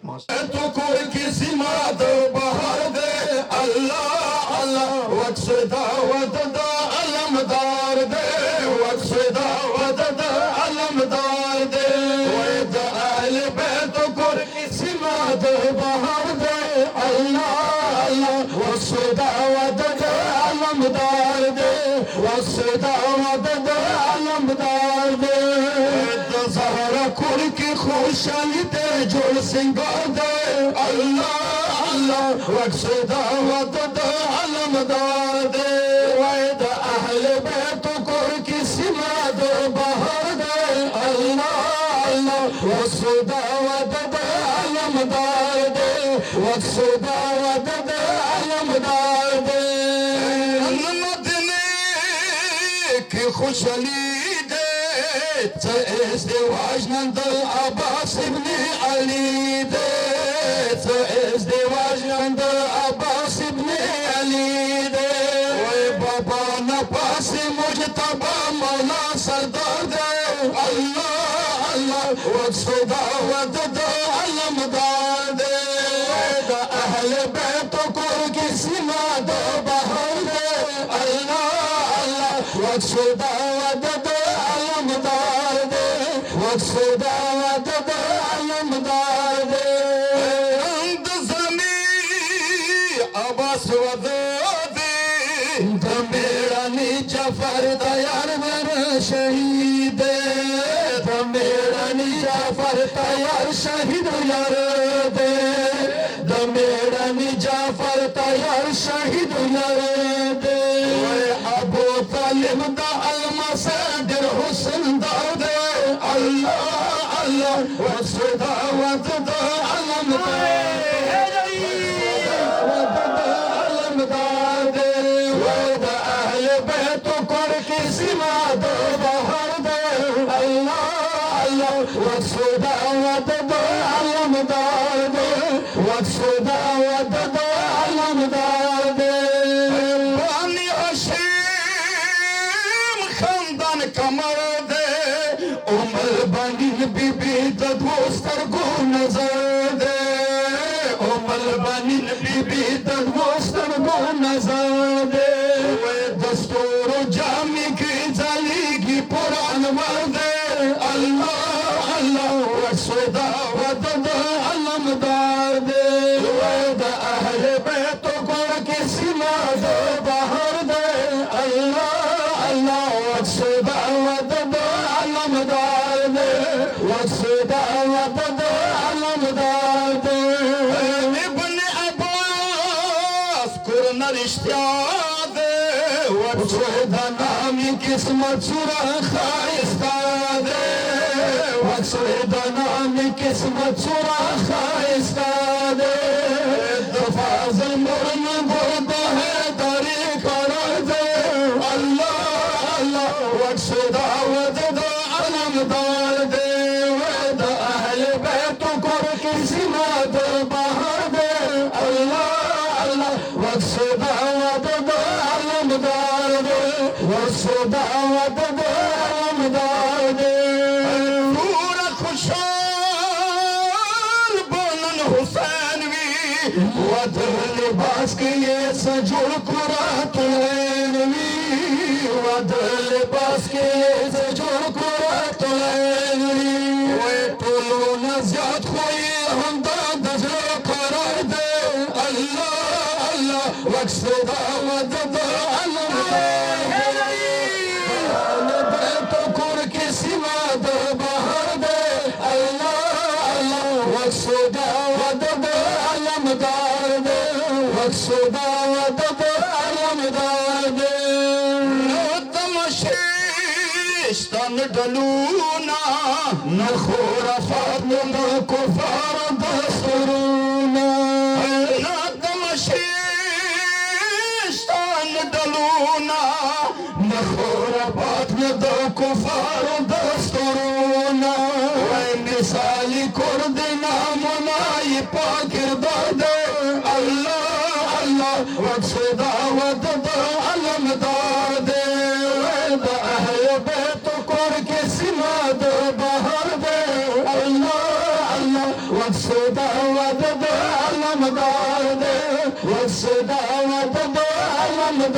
تو کوئی کسی ماد بہار دے اللہ اللہ وقت دعوت دا علمدار دے وقت دعوت دا علمدار دے وید اہل بیت کوئی کسی ماد بہار دے اللہ اللہ وقت دعوت دا علمدار دے وقت دعوت دا علمدار دے زہرا کل کی خوشحالی دے جوڑ سنگار دے اللہ اللہ وقت دعوت دا علمدار دے وید اہل بیت کل کی سماد بہار دے اللہ اللہ وقت دعوت دا علمدار دے وقت دعوت دا علمدار دے مدنے کی خوشحالی ازدواج نند عباس ابن علی دے ازدواج نند عباس ابن علی دے وے بابا نپاس مجتبہ مولا سردار دے اللہ اللہ وقت دعوت دا علمدار دے دا اہل بیت کو کسی ماد بہار دے اللہ اللہ وقت دعوت دا علمدار دے وقت دعوت دا علمدار دے اند زمین عباس ودو دے دمیرانی جعفر تیار ور شہید دے دمیرانی جعفر تیار شہید یار دے دمیرانی جعفر تیار شہید یار دے ابو طالب دا المصادر حسن دا دے اللہ اللہ وقت دعوت دا علمدار علمدار دے وید اہل بیت کر کسی ماد بہار دے اللہ اللہ وقت دعوت دا علمدار دے وقت دعوت دا علمدار دے بانی حشیم خاندان کمر دے عمر بانی بی بی دوستر کو نظر دے عمر بانی بی بی دوستر کو نظر دے دستور و جامی کی جالی کی پران دے اللہ اللہ وقت دعوت دا علمدار دے وید اہل بیت کو کسی ماد بہار دے اللہ اللہ وقت دعوت دا علمدار دے وقت دعوت دا علمدار دے ابن عباس کرن رشتہ دے وقت دا نامی قسمت سورہ خائستہ دے وقت دا نامی قسمت سورہ خائستہ دے دفاظ مرن بود ہے داری قرار دے اللہ اللہ وقت دعوت دا علمدار دے وید اہل بیت کو کسی ماد بہار دے اللہ اللہ وقت دعوت دا علمدار دے وقت دعوت دا علمدار دے پورا خوشحال بولن حسینوی ودر لباس کے یہ سجڑ قرآت لینوی ودر لباس کے یہ سجڑ قرآت لینوی وی طولو نزیاد خوئی ہمدہ دجر قرار دے اللہ اللہ وقت دعوت دا علمدار بیت کر کسی ماد بہار دے اللہ اللہ وقت دعوت دا علمدار دے وقت دعوت دا علمدار دے نوتم شیشتن ڈلونا نخور فاطم کفار دسترونا نوتم شیشتن ڈلونا نخور فاطم کفار دسترونا مثالی کرد نامنائی پاکر دادے اللہ اللہ وقت دعوت دا علمدار دے وید اہل بیت کر کسی ماد بہار دے اللہ اللہ والسداوة دو علمدار والسداوة دو علمدار